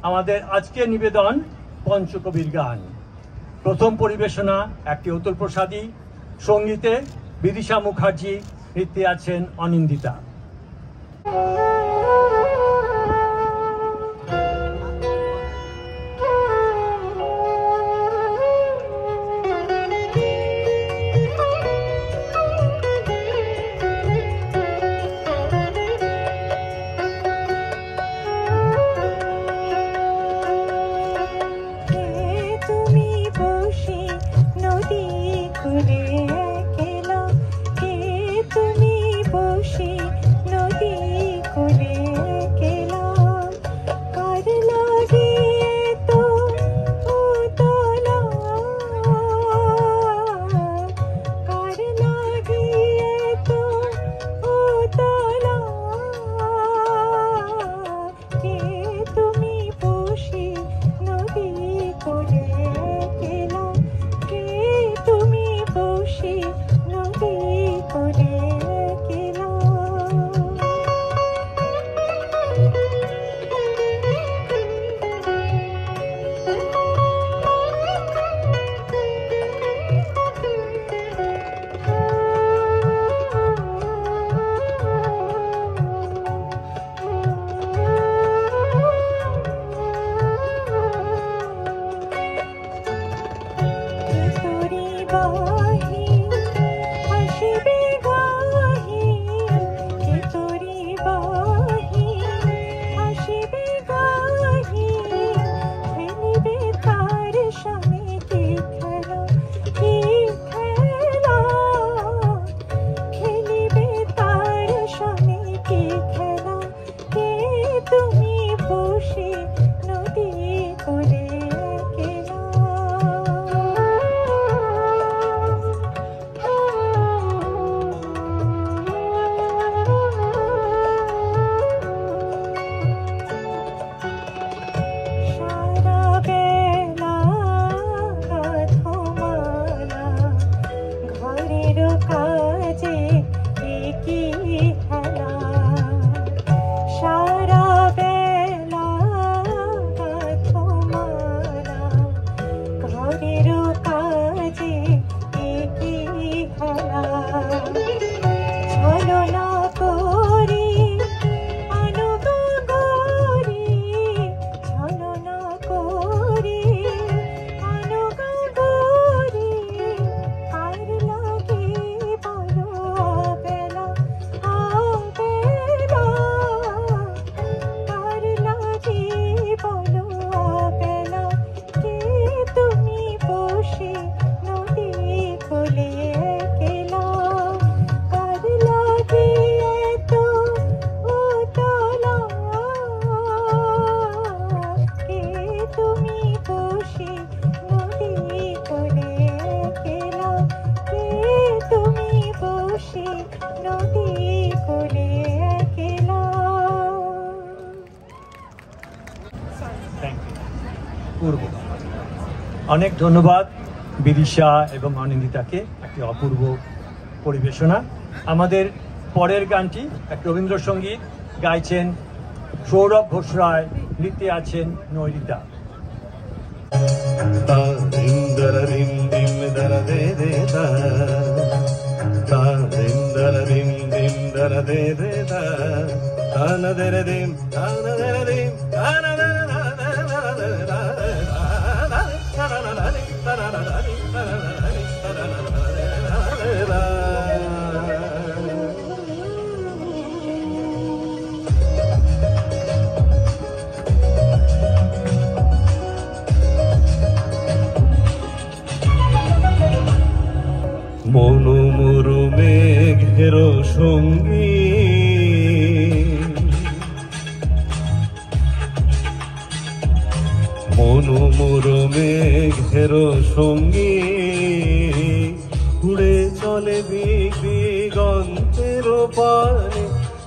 আমাদের আজকের নিবেদন পঞ্চকবির গান। প্রথম পরিবেশনা একটি অতুল প্রসাদী, সঙ্গীতে বিদিশা মুখার্জি, নৃত্যে আছেন অনিন্দিতা। অনেক ধন্যবাদ বিদিশা এবং অনিন্দিতাকে, একটি অপূর্ব পরিবেশনা। আমাদের পরের গানটি একটি রবীন্দ্রসঙ্গীত, গাইছেন সৌরভ ঘোষ রায়, নৃত্যে আছেন নৈরিতা। মনোমর মেঘের সঙ্গী মনোমর মেঘের সঙ্গী উড়ে চলে দিগন্তের পানে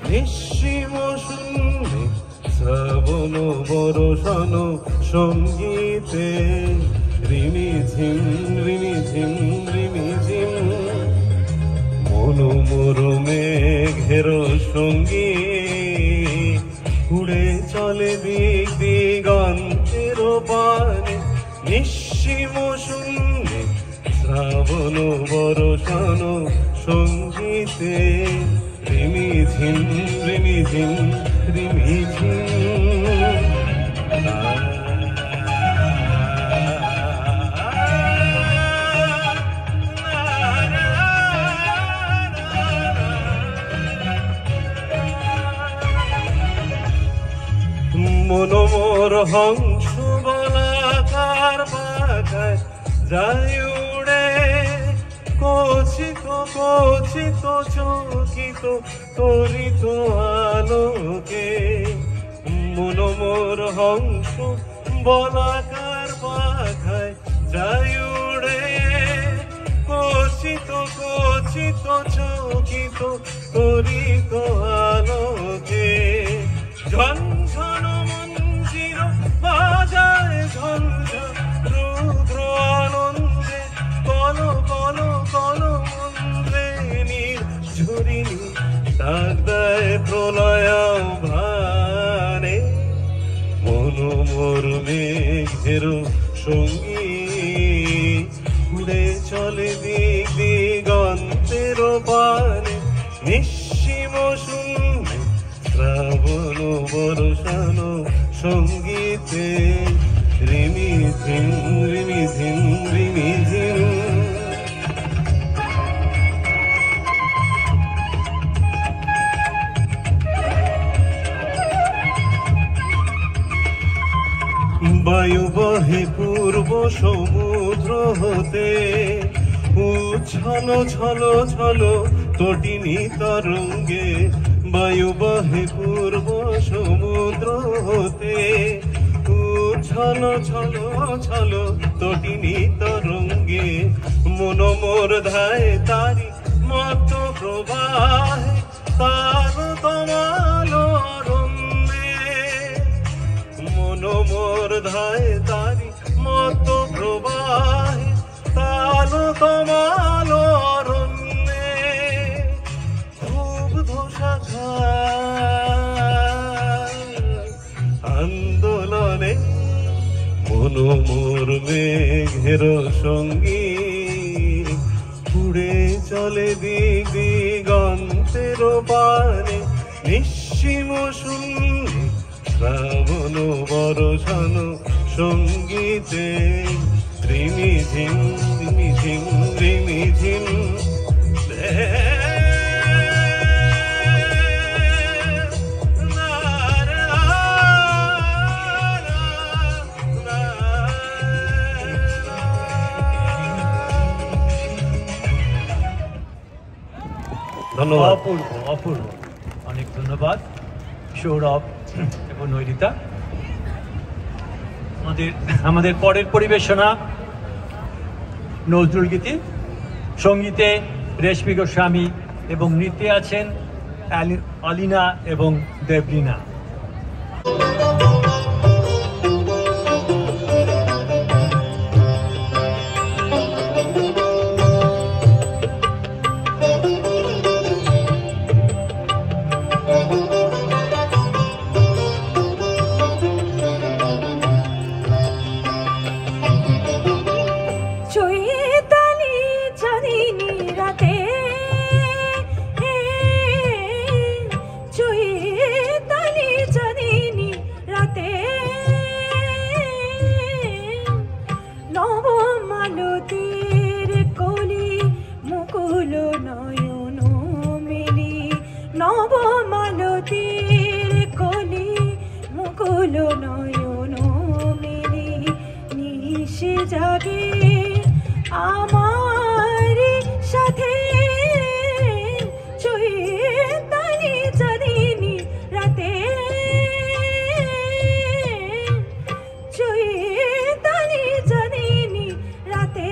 নিঃসীম শূন্যে শ্রাবণ বরষণ সঙ্গীতে রিমিঝিম রিমিঝিম রিমিঝিম মনোমর মেঘের সঙ্গী উড়ে চলে দিগন্ত দিগন্তের পানে নিঃসীম শূন্যে শ্রাবণ বরসানো সঙ্গীতে রিমিঝিম রিমিঝিম রিমিঝিম মনোমোর হংস বলাকার পাখায় যায় উড়ে কচিত কচিত চকিত তরিত আলোকে মনোমোর হংস বলাকার পাখায় যায় উড়ে কচিত কচিত চকিত তরিত আলোকে ঝনঝন মঞ্জির বাজায় ঝনঝন রুদ্র আনন্দে কল কল কল মন্দ্রে নির্ঝরিণী ডাক দেয় প্রলয় ভানে মনোমোর মেঘের সঙ্গী উড়ে চলে দিক দিগন্তের পানে নিঃসীম শূন্যে শ্রাবণ বরসানো সঙ্গীতে রিমিঝিম রিমিঝিম রিমিঝিম বায়ু বহে পূর্ব সমুদ্র হতে উচ্ছল ছল ছল তটিনী তরঙ্গে বায়ু বহে পূর্ব সমুদ্র হতে উচ্ছল ছল ছল তটিনী তরঙ্গে মনোমোর ধায় তারি মত প্রবাহে তার তমাল অরণ্যে মনোমোর ধায় তারি মত প্রবাহে তার তমাল অরণ্যে খুব ধোষা আন্দোলনে মনোমোর মেঘের সঙ্গী উড়ে চলে দিক দিগন্তের পানে নিঃসীম শূন্যে শ্রাবণ বরসানো সঙ্গীতে রিমিঝিম রিমিঝিম রিমিঝিম ধন্যবাদ। অপূর্ব অপূর্ব, অনেক ধন্যবাদ সৌরভ এবং নৈরিতা। আমাদের পরের পরিবেশনা নজরুল গীতি, সঙ্গীতে রেশমি গোস্বামী এবং নৃত্যে আছেন আলিনা এবং দেবলীনা। যাবে আমার সাথে চৈতালি চাঁদিনী রাতে, চৈতালি চাঁদিনী রাতে।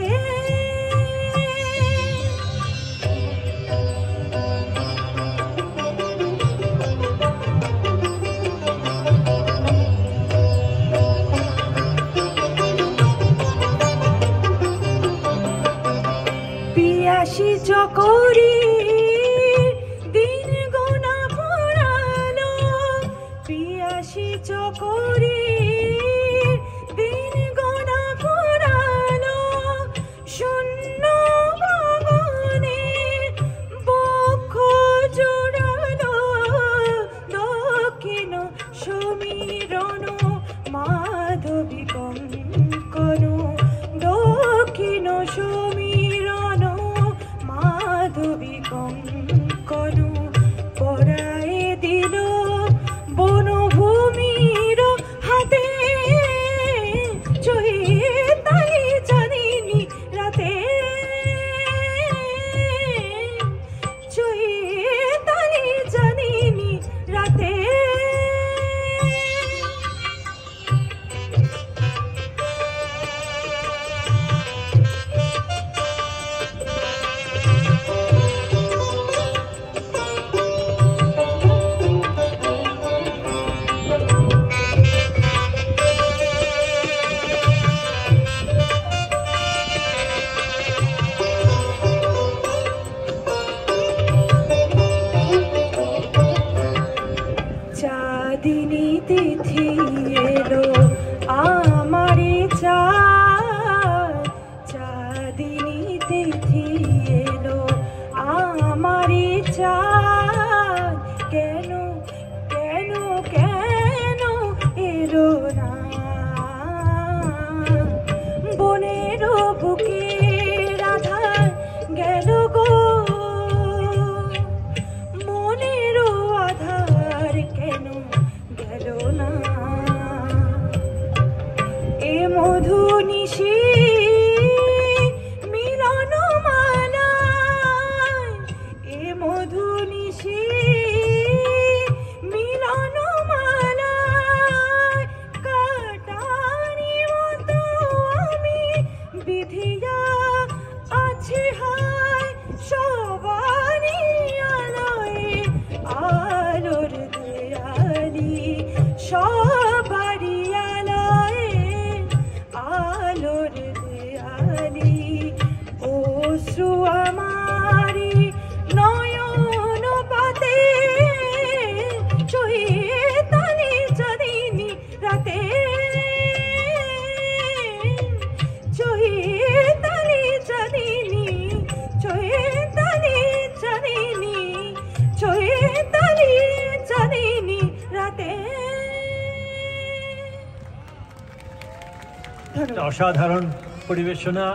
অসাধারণ পরিবেশনা।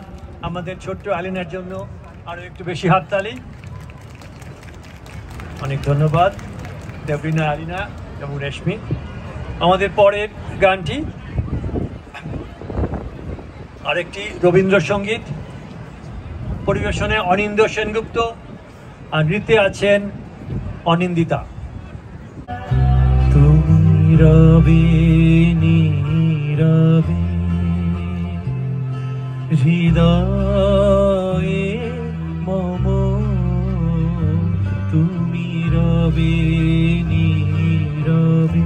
আমাদের ছোট্ট আলিনার জন্য আরো একটু বেশি হাততালি। অনেক ধন্যবাদ দেবরিনা, আলিনা এবং রেশমি। আমাদের পরের গানটি আরেকটি রবীন্দ্রসঙ্গীত, পরিবেশনে অনিন্দ্য সেনগুপ্ত, আর নৃত্যে আছেন অনিন্দিতা। তুমি রবে নীরবে হৃদয়ে মম, তুমি রবে নীরবে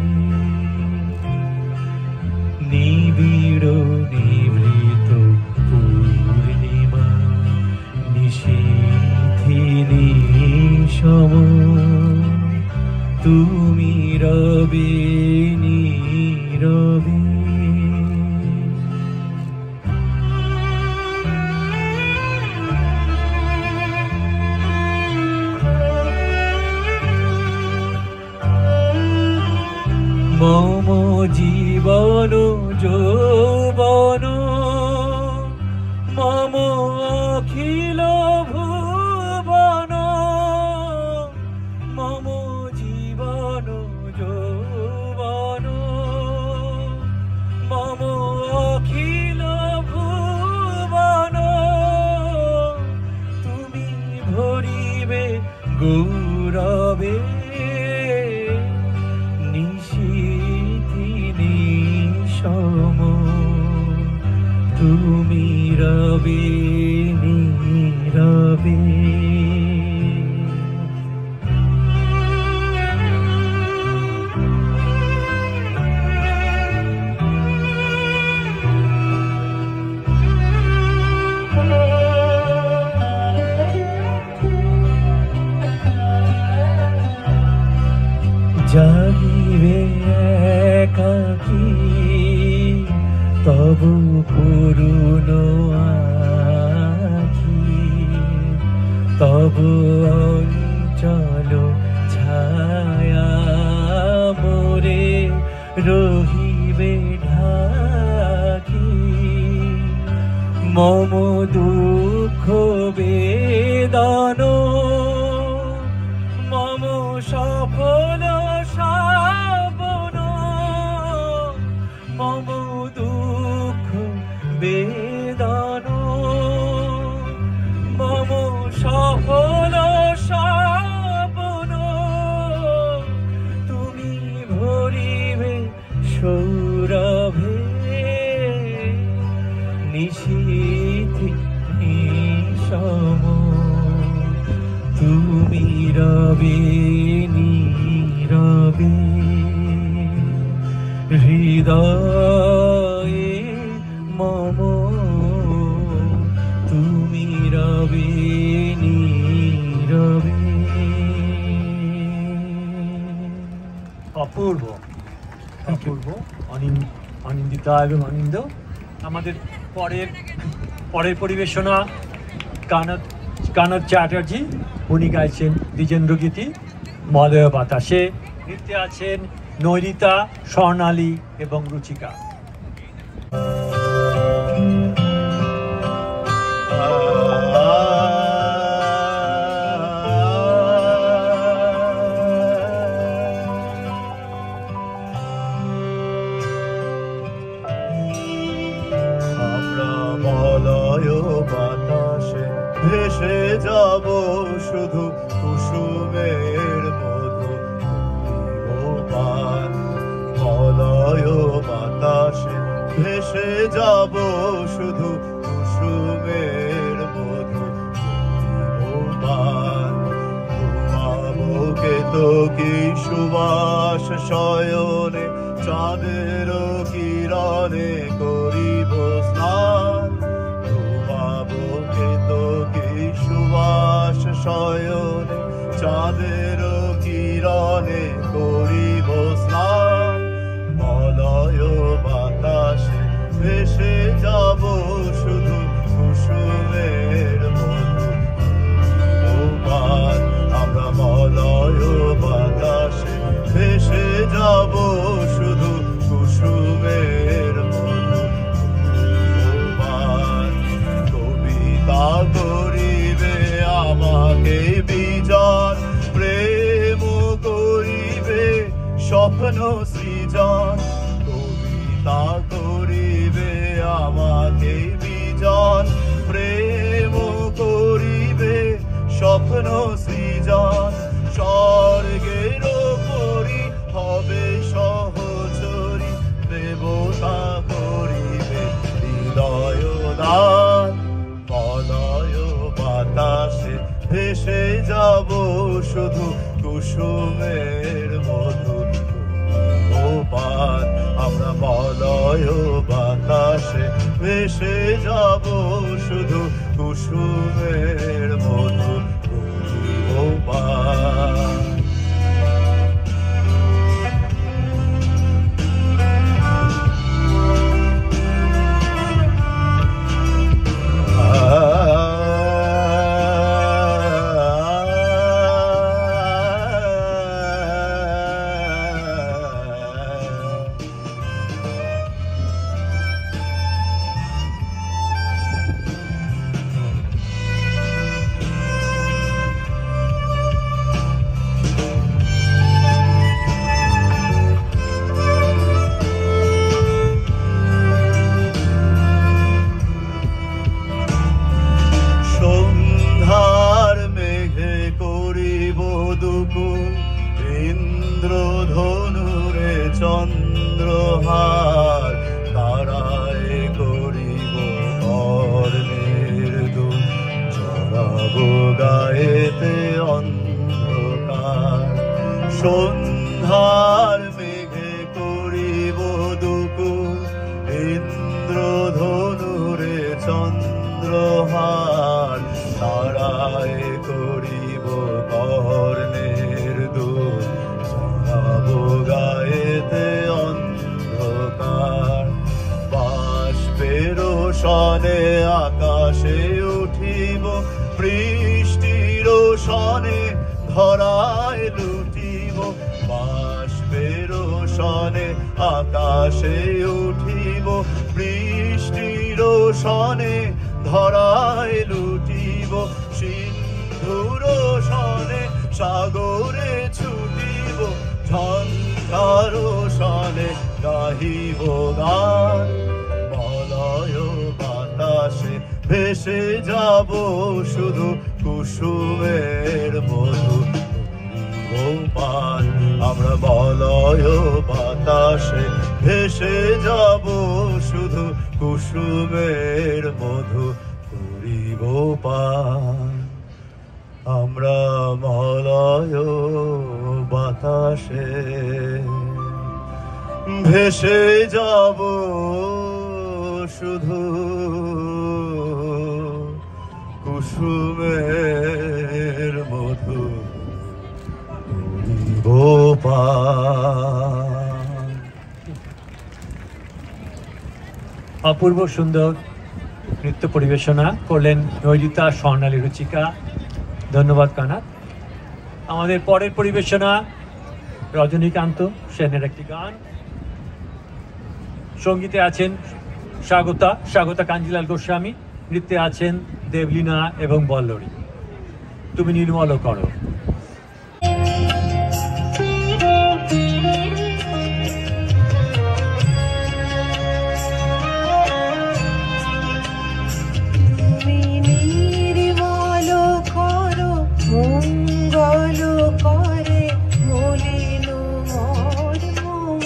নিবিড় নিভৃত পূর্ণিমা নিশীথিনী সম, তুমি রবে নীরবে। মম জীবন যৌবন মম অখিল ভুবন, মম জীবন যৌবন মম অখিল ভুবন, তুমি ভরিবে গৌরবে নিশীথিনী সম, তুমি রবে নীরবে। জাগিবে একাকী তবু করুণ আখি, তবু অঞ্চল ছায়া মোরে রহিবে ঢাকি, মম দুঃখ বেদন মম সফল শ্রাবণ, মম দুঃখ বেদন মম সফল শ্রাবণ, তুমি ভরিবে সৌরভে নিশীথিনী সম, তুমি রবে নীরবে হৃদয়ে মম, তুমি রবে নীরবে। অপূর্ব অপূর্ব। অনিন্দিতা এবং অনিন্দ। আমাদের পরের পরিবেশনা কানদ চ্যাটার্জি, উনি গাইছেন দ্বিজেন্দ্র গীতি মলয় বাতাসে। নৃত্যে আছেন নৈরিতা, স্বর্ণালী এবং রুচিকা। আমরা মলয় বাতাসে ভেসে যাব শুধু কুসুমের মধু পান, মলয় বাতাসে ভেসে যাব শুধু কুসুমের মধু পান, ঘুমাবো কেতকী সুবাস শয়নে চাঁদের কিরণে করিব স্নান, ঘুমাবো কেতকী সুবাস শয়নে চাঁদের কিরণে করিব স্নান, মলয় বাতাসে ভেসে যাব শুধু কুসুমের মধু পান, আমরা মলয় বাতাসে ভেসে যাব শুধু কুসুমের মধু আমাকে বিজন প্রেম করিবে স্বপ্ন সৃজন স্বর্গের পরি হবে সহচরী দেবতা করিবে হৃদয় দান মলয় বাতাসে ভেসে যাব শুধু কুসুমের মধু পান আমরা মলয় বাতাসে ভেসে যাব শুধু কুসুমের মধু পান ইন্দ্রধনুরে চন্দ্রহার তারায় করিব কর্ণের দুল চড়াব গায়েতে অন্ধকার সন্ধ্যার মেঘে করিব দুকুল ইন্দ্রধনুরে চন্দ্রহার তারায় করিব কর্ণের দুল গায়েতে অন্ধকার বাষ্পের সনে আকাশে উঠিব বৃষ্টির সনে ধরায় লুটিব বাষ্পের সনে আকাশে উঠিব বৃষ্টির সনে ধরায় লুটিব সিন্ধুর সনে সাগরে ছুটিব ঝঞ্ঝার সনে গাহিব গান মলয় বাতাসে ভেসে যাব শুধু কুসুমের মধু পান আমরা মলয় বাতাসে ভেসে যাব শুধু কুসুমের মধু করিব পান আমরা মলয় বাতাসে ভেসে যাব শুধু কুসুমের মধু করিব পান। অপূর্ব সুন্দর নৃত্য পরিবেশনা করলেন নৈরিতা স্বর্ণালী রুচিকা। ধন্যবাদ কানাত। আমাদের পরের পরিবেশনা রজনীকান্ত সেনের একটি গান। সঙ্গীতে আছেন স্বাগতা কাঞ্জিলাল গোস্বামী, নৃত্যে আছেন দেবলীনা এবং বল্লরী। তুমি নির্মল করো। মঙ্গল করে মলিন মোর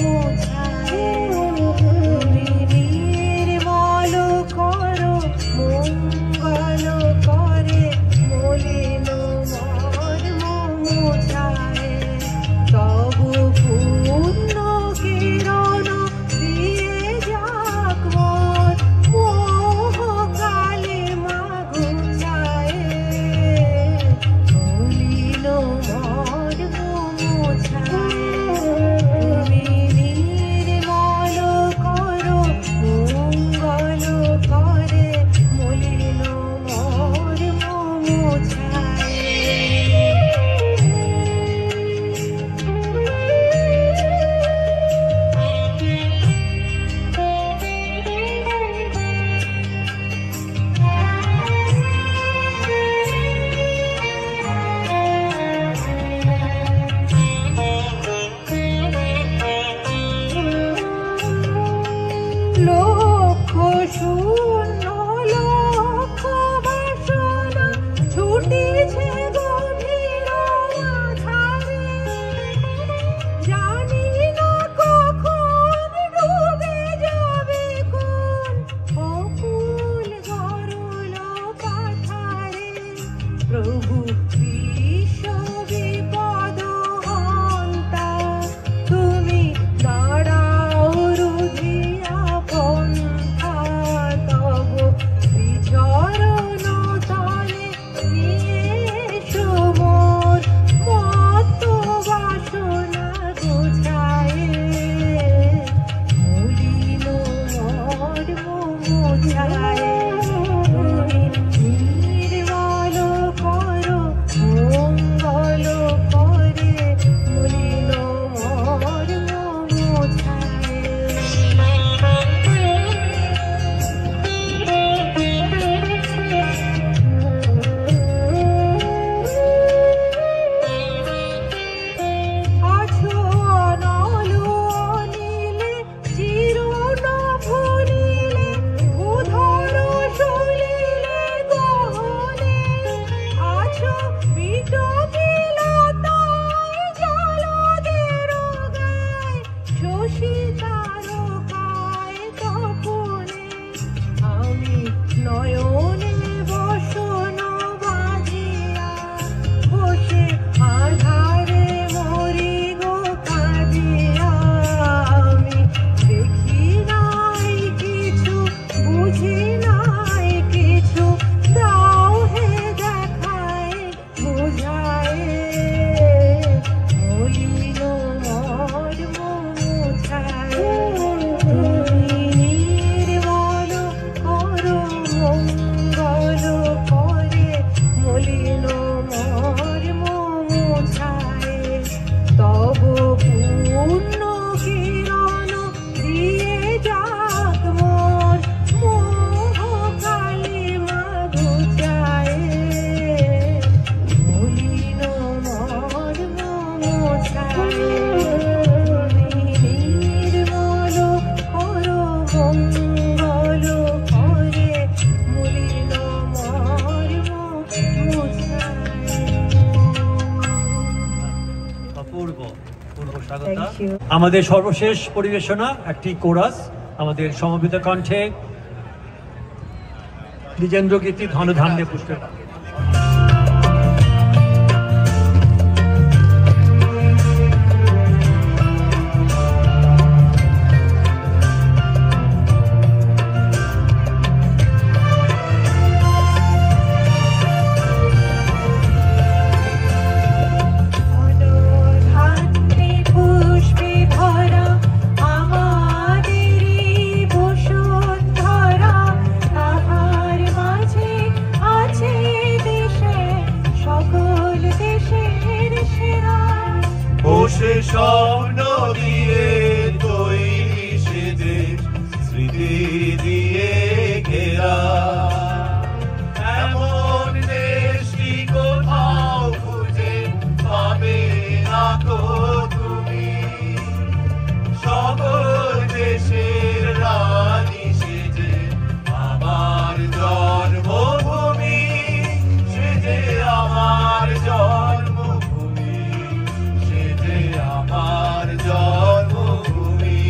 মোছায় তুমি নির্মল করো মঙ্গল করে মলিন মোর শূন্য লক্ষ বাসনা ছুটিছে গভীর আধারে, জানি না কখন ডুবে যাবে কোন অকুল গরল পাথারে। প্রভু বিশ্ব বিপদ হন্তা, তুমি দাঁড়াও রুধিয়া পন্থা, তব বিচরণ তলে নিয়ে এসো মোর মত্ত বাসনা বুঝায়ে। মলিন মর্ম মুছায়ে, তুমি নির্মল করো মঙ্গল করে, মলিন মর্ম মুছায়ে। আছো অনল অনিলে চিরন ভুলিলে, উধর সলিলে গহনে, আছো বিটকিলতায় জলদের গায়, শশী তারকায় তপনে। আমি নয়নে বসন বাজিয়া, বসে আধারে মরি গো কাঁদিয়া। আমি দেখি নাই কিছু, বুঝি নাই কিছু, দাও হে দেখায় বুঝায়ে। মলিন মর্ম মুছায়ে, তুমি নির্মল করো মঙ্গল করে, মলিন মর্ম মুছায়ে। তব পূর্ণ কিরণ দিয়ে যাক মোর মোহ কালিমা ঘুচায়ে। মলিন মর্ম মুছায়ে, তুমি নির্মল করো মঙ্গল করে, মলিন মর্ম মুছায়ে। অপূর্ব পূর্ব স্বাগতা। Thank you. আমাদের সর্বশেষ পরিবেশনা একটি কোরাস, আমাদের সমবেত কণ্ঠে দ্বিজেন্দ্র কীর্তি ধনধান্যে পুষ্পের। ধনধান্যে পুষ্পে ভরা আমাদেরই বসুন্ধরা, তাহার মাঝে আছে দেশে সকল দেশের সেরা। বসে স্বপ্ন দিয়ে তৈরি সেজে, স্মৃতি দিয়ে ঘেরা, এমন দেশটি কোথাও খুঁজে পাবে না তো তুমি। সকল দেশের রানী সেজে আমার জন্মভূমি, সেজে আমার জন্মভূমি, সেজে আমার জন্মভূমি।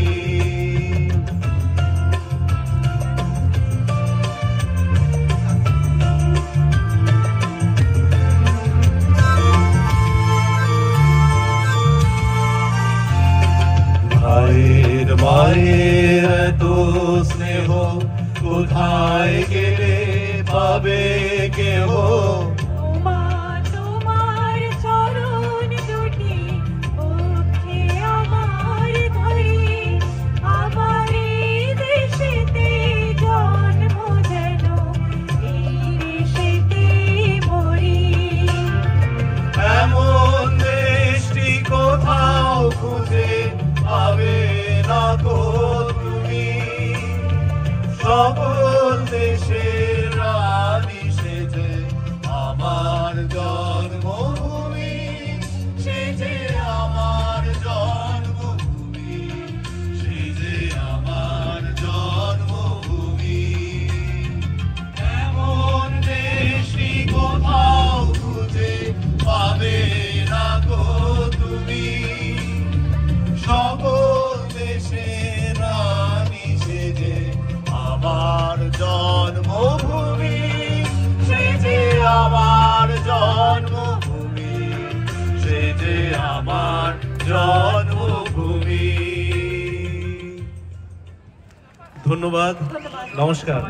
ভাইয়ের মায়ের এত স্নেহ কোথায় গেলে পাবে কেহ। ওমা তোমার চরণ দুটি ওঠে আমার ধরি, আমার এই দেশেতে জন্ম যেন এই দেশেতে মরি। এমন দেশটি কোথাও খুঁজে পাবে না তো তুমি। সকল দেশের রানী সেজে আমার জন্মভূমি, সেজে আমার জন্মভূমি, সেজে আমার জন্মভূমি। জন্মভূমি। ধন্যবাদ, নমস্কার।